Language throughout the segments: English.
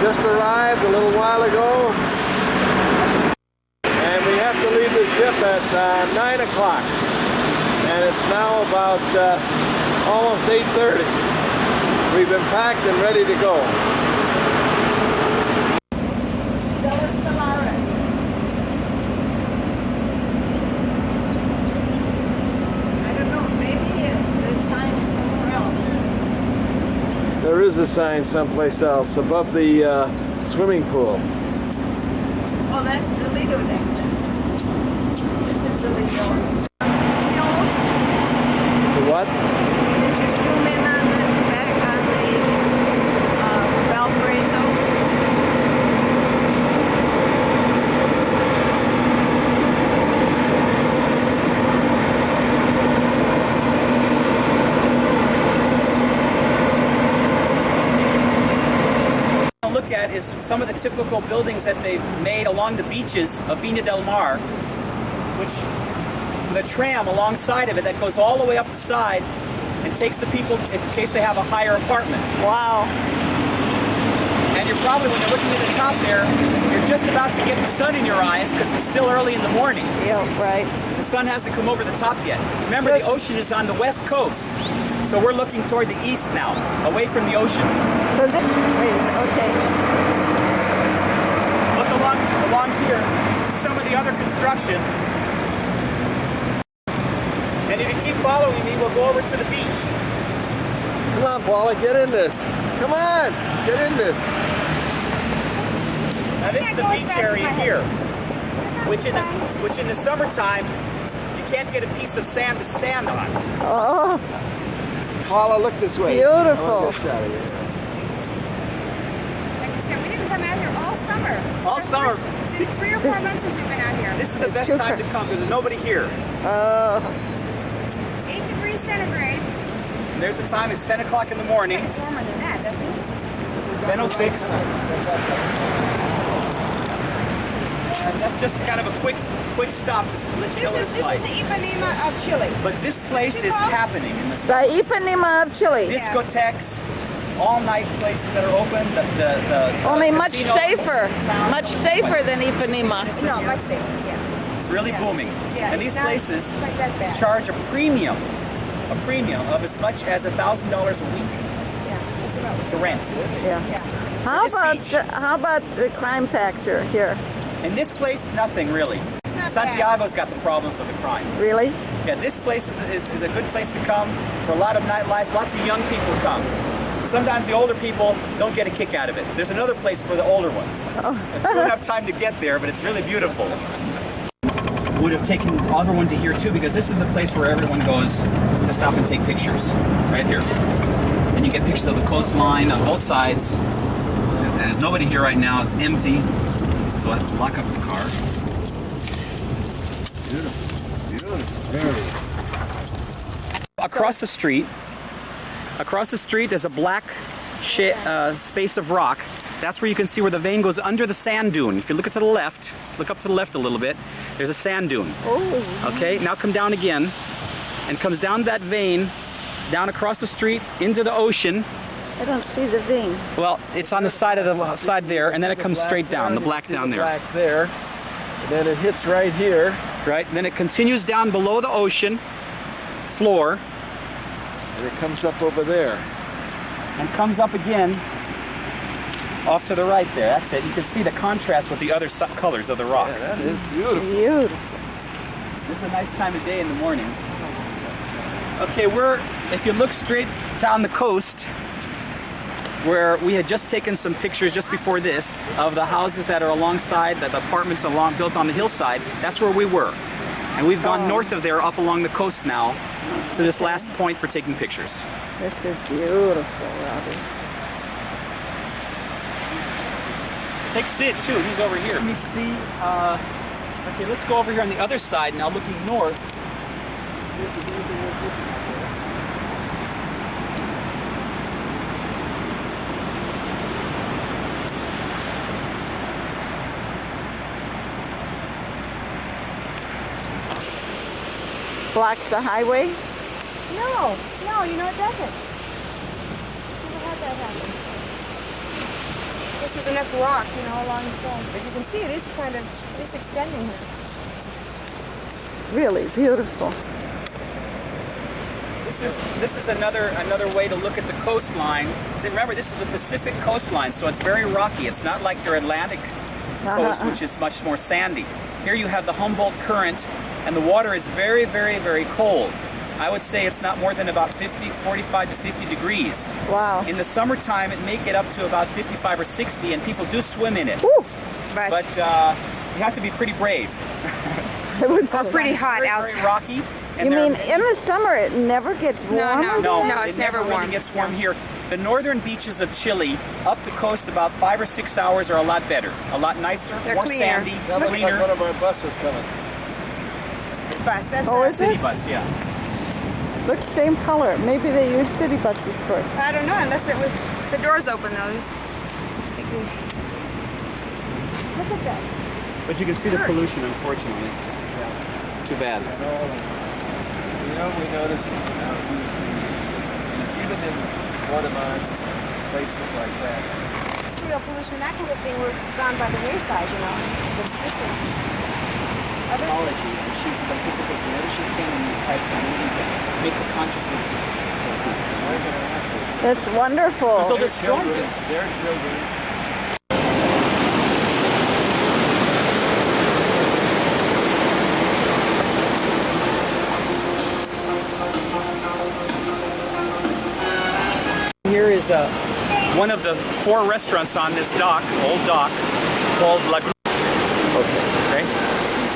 just arrived a little while ago, and we have to leave the ship at 9 o'clock, and it's now about almost 8:30. We've been packed and ready to go. There is a sign someplace else above the swimming pool. Oh, that's the Lido deck. This is the Lido. The what? Did you zoom in on the back on the Valparaiso? Look at is some of the typical buildings that they've made along the beaches of Viña del Mar, which with a tram alongside of it that goes all the way up the side and takes the people in case they have a higher apartment. Wow. And you're probably, when you're looking at the top there, you're just about to get the sun in your eyes because it's still early in the morning. Yeah, right. The sun hasn't come over the top yet. Remember, the ocean is on the west coast, so we're looking toward the east now, away from the ocean. So this, okay. Look along here, some of the other construction. And if you keep following me, we'll go over to the beach. Come on, Paula, get in this. Come on, get in this. Now this is the beach area here, which in the summertime, you can't get a piece of sand to stand on. Oh, Paula, look this way. beautiful. Like you said, we didn't come out here all summer. All summer. It's been 3 or 4 months since we've been out here. This is the best time to come because there's nobody here. 8 degrees centigrade. And there's the time, it's 10 o'clock in the morning. It's warmer than that, doesn't it? 10:06. And that's just kind of a quick stop to let you know what it's like. This is the Ipanema of Chile. But this place is happening in the The summer. Ipanema of Chile. Discotheques, all-night places that are open. Only much casino safer. town. Much safer than Ipanema. No, much safer, yeah. It's really booming. Yeah, And these it's not places quite that bad. charge a premium of as much as $1,000 a week Yeah, that's about to rent. Yeah. Yeah. this beach. How about the crime factor here? In this place, nothing really. not Santiago's got the problems with the crime. Really? Yeah, this place is a good place to come for a lot of nightlife. Lots of young people come. Sometimes the older people don't get a kick out of it. There's another place for the older ones. We don't have time to get there, but it's really beautiful. Would have taken everyone to here too, because this is the place where everyone goes to stop and take pictures. Right here. And you get pictures of the coastline on both sides. And there's nobody here right now. It's empty. So I have to lock up the car. Beautiful, beautiful. Very. Across the street, there's a black space of rock. That's where you can see where the vein goes under the sand dune. If you look to the left, look up to the left a little bit, there's a sand dune. Oh. Okay, now come down again, and comes down that vein, down across the street, into the ocean. I don't see the vein. Well, it's on the side of the side there, and then it comes straight down, the black down there. Black there, and then it hits right here. Right, then it continues down below the ocean floor, And it comes up over there. and comes up again off to the right there. That's it. You can see the contrast with the other colors of the rock. Yeah, that is beautiful. Beautiful. This is a nice time of day in the morning. Okay, if you look straight down the coast, where we had just taken some pictures just before this of the houses that are alongside, the apartments built on the hillside, that's where we were. And we've gone north of there, up along the coast now, to this last point for taking pictures. This is beautiful, Robbie. Take Sid too, he's over here. Let me see, okay, let's go over here on the other side now, looking north. Blocks the highway? No, you know it doesn't. Never had that happen. Plus there's enough rock, you know, along the side. But you can see it is kind of, it's extending here. Really beautiful. This is another way to look at the coastline. Remember, this is the Pacific coastline, so it's very rocky. It's not like your Atlantic coast, which is much more sandy. Here you have the Humboldt Current, and the water is very, very, very cold. I would say it's not more than about 45 to 50 degrees. Wow. In the summertime, it may get up to about 55 or 60, and people do swim in it. Woo. But you have to be pretty brave. It's pretty hot very, outside. very rocky. And You there are mean in the summer it never gets warm? No, it's it never never really warm. gets warm here. The northern beaches of Chile, up the coast about 5 or 6 hours, are a lot better. A lot nicer, They're more cleaner. sandy, That looks like cleaner. one of our buses coming. Bus, that's Oh, a is City it? bus, yeah. Looks same color. Maybe they use city buses for it. I don't know, unless it was, the door's open though. Look at that. But you can see the pollution, unfortunately. Too bad. You know, we noticed even in Guatemala, places like that. Mosquito pollution, that kind of thing, were gone by the wayside, you know. Paula, she participates whenever she can in these types of meetings that make the consciousness. That's wonderful. So Their the storm children, is. their children. Here is one of the 4 restaurants on this dock, old dock, called La Grua.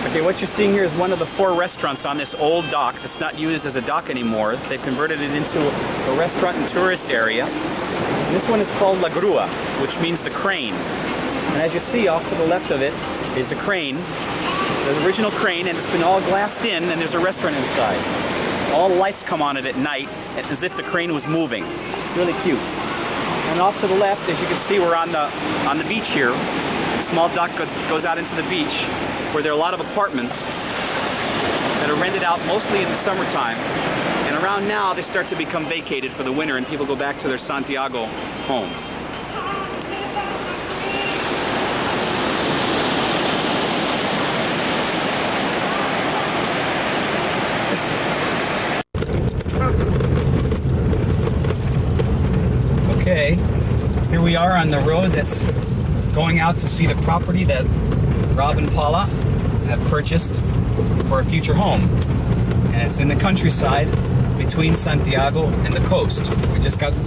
Okay, what you're seeing here is one of the 4 restaurants on this old dock that's not used as a dock anymore. They've converted it into a restaurant and tourist area. And this one is called La Grua, which means the crane. And as you see off to the left of it is the crane, the original crane, and it's been all glassed in, and there's a restaurant inside. All the lights come on it at night as if the crane was moving. It's really cute. And off to the left, as you can see, we're on the beach here. A small dock goes out into the beach where there are a lot of apartments that are rented out mostly in the summertime. And around now, they start to become vacated for the winter and people go back to their Santiago homes. Okay, here we are on the road that's going out to see the property that Rob and Paula have purchased for a future home. And it's in the countryside between Santiago and the coast.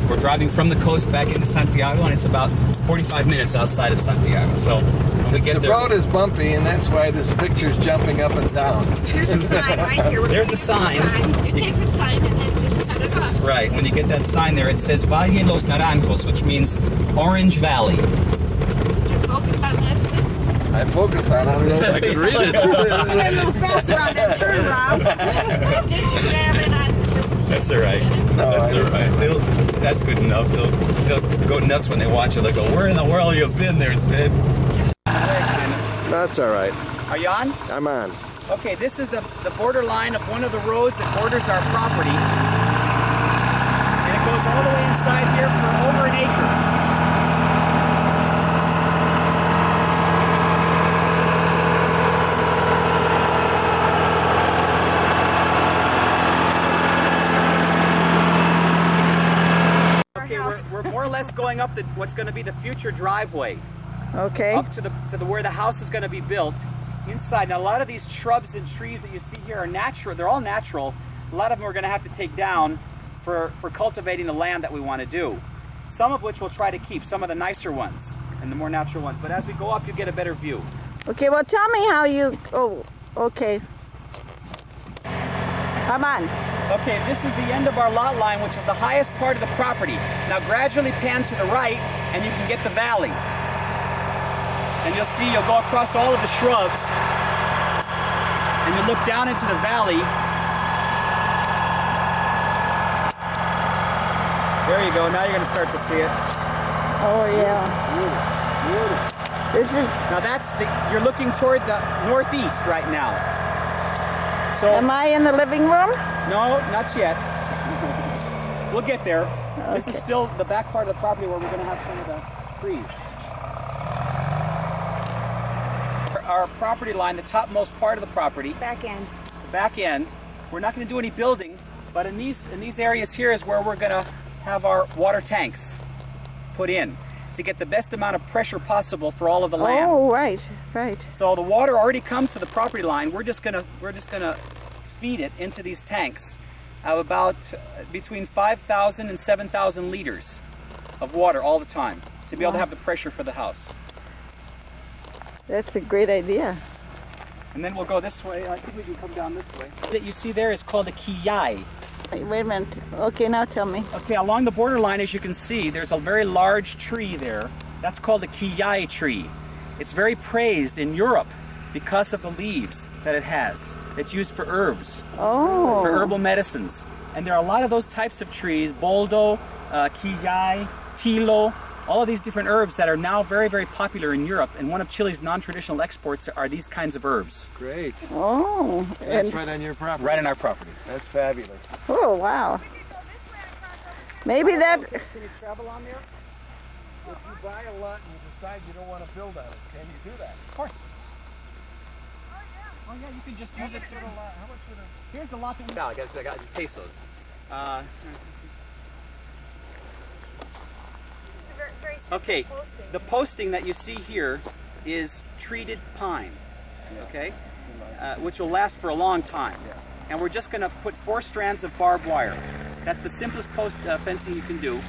We're driving from the coast back into Santiago, and it's about 45 minutes outside of Santiago. So when we get The there, road is bumpy, and that's why this picture's jumping up and down. There's a sign right here. There's the sign. You take the sign and then just cut it off. right, when you get that sign there, it says Valle Los Naranjos, which means Orange Valley. Did you focus on this? I focused on it. I don't know if I can read it. Get a little faster on that turn, Rob. Did you grab it on? That's all right. No, That's I all right. That's good enough. They'll go nuts when they watch it. They'll go, "Where in the world you been there, Sid?" That's all right. Are you on? I'm on. Okay, this is the border line of one of the roads that borders our property. And it goes all the way inside here for over an acre. Okay, we're more or less going up what's going to be the future driveway. Okay. Up to where the house is going to be built. Inside, now a lot of these shrubs and trees that you see here are natural. They're all natural. A lot of them we're going to have to take down for cultivating the land that we want to do. Some of which we'll try to keep, some of the nicer ones and the more natural ones. But as we go up, you get a better view. Okay, well tell me how you, oh, okay. Come on. Okay, this is the end of our lot line, which is the highest part of the property. Now gradually pan to the right, and you can get the valley. And you'll see, you'll go across all of the shrubs, and you look down into the valley. There you go, now you're gonna start to see it. Oh yeah. Beautiful. This is, Now you're looking toward the northeast right now. So, am I in the living room? no, not yet. We'll get there. This is Okay. still the back part of the property where we're gonna have some of the trees. our property line, the topmost part of the property, Back end. the back end. We're not going to do any building, but in these areas here is where we're going to have our water tanks put in to get the best amount of pressure possible for all of the land. Oh, right, right. So the water already comes to the property line. We're just gonna feed it into these tanks of about between 5,000 and 7,000 liters of water all the time to be able to have the pressure for the house. That's a great idea. And then we'll go this way. I think we can come down this way. That you see there is called a kiyai. Wait a minute. Okay, now tell me. Okay, along the borderline, as you can see, there's a very large tree there. That's called the kiyai tree. It's very praised in Europe because of the leaves that it has. It's used for herbs, Oh. for herbal medicines. And there are a lot of those types of trees, boldo, kiyai, tilo, all of these different herbs that are now very, very popular in Europe. And one of Chile's non-traditional exports are these kinds of herbs. Great. Oh. That's And, right on your property. Right on our property. That's fabulous. oh, wow. Maybe that... Can you travel on there? If you buy a lot and you decide you don't want to build on it, can you do that? Of course. Oh yeah, you can just use it to... How much would a... Here's the lot that we... I got pesos. Okay, the posting that you see here is treated pine, okay, which will last for a long time. And we're just going to put 4 strands of barbed wire. That's the simplest post fencing you can do.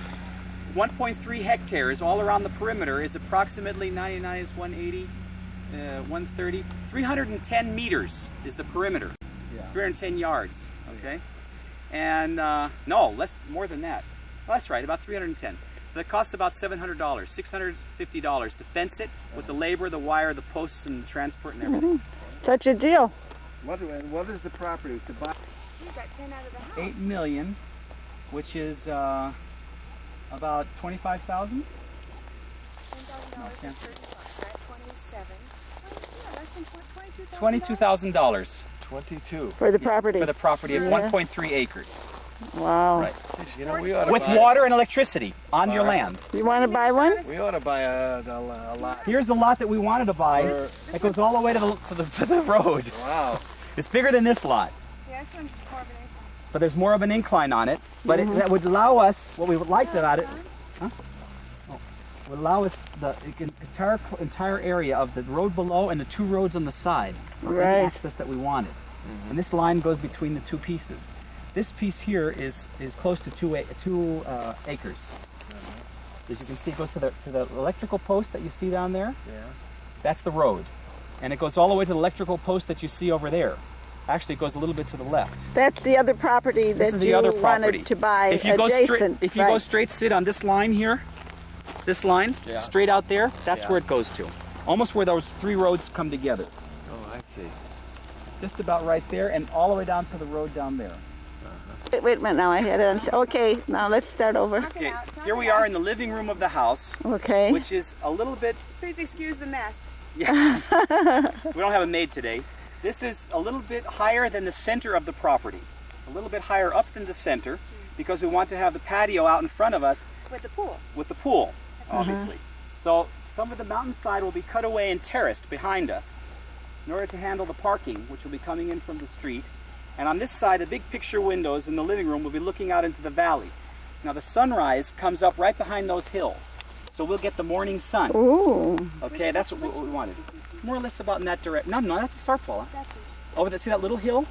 1.3 hectares all around the perimeter is approximately 99 is 180, 130, 310 meters is the perimeter. 310 yards, okay? And no, more than that. Oh, that's right, about 310. That costs about $700, $650 to fence it with the labor, the wire, the posts, and transport and everything. Such a deal. What is the property to buy? You got 10 out of the house. 8 million, which is about 25,000. $10,000 Okay. and 35, right? 27. Oh, yeah, less than $22,000. $22,000 22. For the property. for the property of Yeah. 1.3 acres. Wow. Right. You know, we ought to With buy, water and electricity on your Barb. land. You want to buy one? We ought to buy a lot. Here's the lot that we wanted to buy. It goes all the way to the road. Wow. It's bigger than this lot, Yeah, this one's more of an income. but there's more of an incline on it. But that would allow us, what we would like about it, would allow us the entire area of the road below and the 2 roads on the side for any Right. access that we wanted. And this line goes between the 2 pieces. This piece here is close to 2 acres. As you can see, it goes to the electrical post that you see down there. Yeah. That's the road. And it goes all the way to the electrical post that you see over there. Actually, it goes a little bit to the left. That's the other property This that is the you other property. wanted to buy If you go adjacent. straight, go straight, sit on this line here, this line, Yeah. straight out there, that's Yeah. where it goes to. Almost where those 3 roads come together. Oh, I see. Just about right there, and all the way down to the road down there. Wait a minute now, I had it on. Okay, now let's start over. Okay, here we are in the living room of the house, Okay. which is a little bit, Please excuse the mess. we don't have a maid today. This is a little bit higher than the center of the property. A little bit higher up than the center, because we want to have the patio out in front of us With the pool. with the pool, obviously. So some of the mountainside will be cut away and terraced behind us in order to handle the parking, which will be coming in from the street. And on this side, the big picture windows in the living room will be looking out into the valley. Now the sunrise comes up right behind those hills, so we'll get the morning sun. Ooh. Okay, that's what we wanted. More or less about in that direction. No, not too far, Paula. That's it. Oh, see that little hill?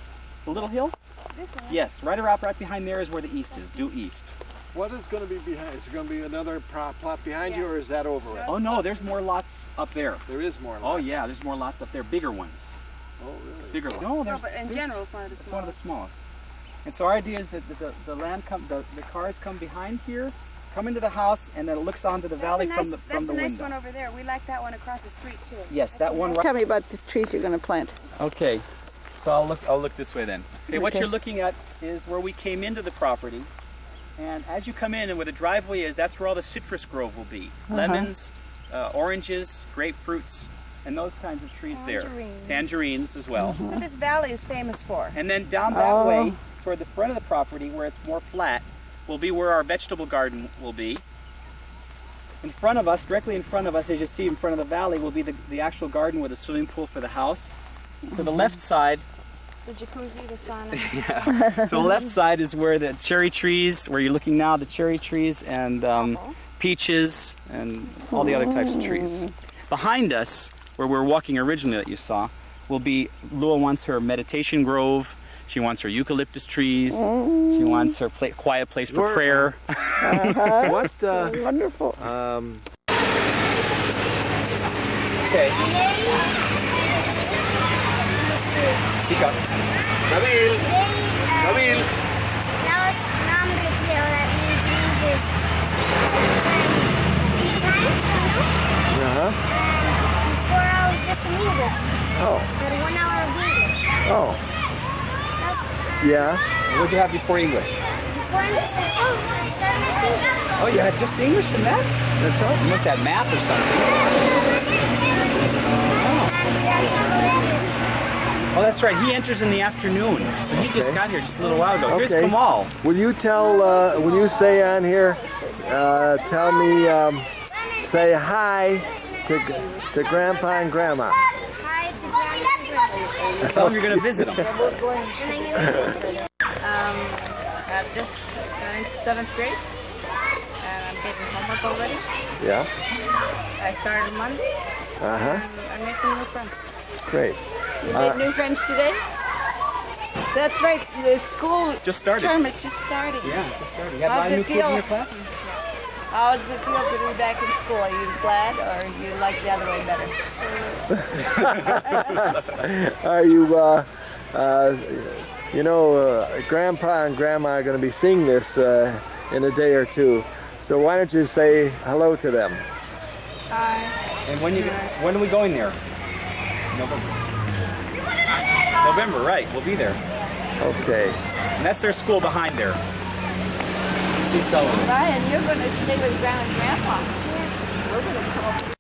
The little hill? This one. Yes, right behind there is where the east is, due east. What is going to be behind? Is there going to be another plot behind you, or is that over it? Oh no, there's more lots up there. There is more. Oh yeah, there's more lots up there, bigger ones. Oh, really? Bigger ones. No, No, but in general, it's one of the It's one of the smallest. smallest. And so our idea is that the cars come behind here, come into the house, and then it looks onto the valley That's from the a nice window. one over there. We like that one across the street too. Yes, That's that a one nice- right. Tell me about the trees you're going to plant. Okay, so I'll look this way then. Okay, what Okay. you're looking at is where we came into the property, and as you come in and where the driveway is, that's where all the citrus grove will be. Lemons, oranges, grapefruits, and those kinds of trees there. Tangerines. Tangerines as well. So this valley is famous for. And then down that way, toward the front of the property, where it's more flat, will be where our vegetable garden will be. In front of us, directly in front of us, as you see in front of the valley, will be the actual garden with a swimming pool for the house. To the left side, The jacuzzi, the sauna. to the left side is where the cherry trees, where you're looking now, the cherry trees and peaches and all the other types of trees. Behind us, where we're walking originally that you saw, will be, Lua wants her meditation grove. She wants her eucalyptus trees. She wants her quiet place for prayer. What? Wonderful. Okay. Speak up. Nabil. Nabil. Now it's non-repeal, that means in English. Three times, Uh-huh. and before I was just in English. Oh. But 1 hour of English. Oh. That's, Yeah. What did you have before English? before English, that's all. I started with English. Oh, you had just English in that? That's all. You must have math or something. And we had to go like this. Oh, that's right. He enters in the afternoon. So he just Okay. got here just a little while ago. Here's Okay. Kamal. Will you tell, when you say on here, tell me, say hi to Grandpa and Grandma. Hi to Grandma. Tell him you're going to visit him. And I'm going to visit you. I've just gone into 7th grade, and I'm getting homework already. Yeah. I started Monday, Uh-huh. and I made some new friends. Great. You made new friends today? That's right, the school Just started. term is just starting. Yeah, just started. You have a How's lot of it new kids in feel? your class? How does it feel to be back in school? Are you glad, or you like the other way better? Are you, Grandpa and Grandma are going to be seeing this in a day or two. So why don't you say hello to them? Hi. And when are we going there? November. November, right. We'll be there. Okay. And that's their school behind there. See Sullivan. Ryan, you're going to stay with Grandma and Grandpa. We're going to come up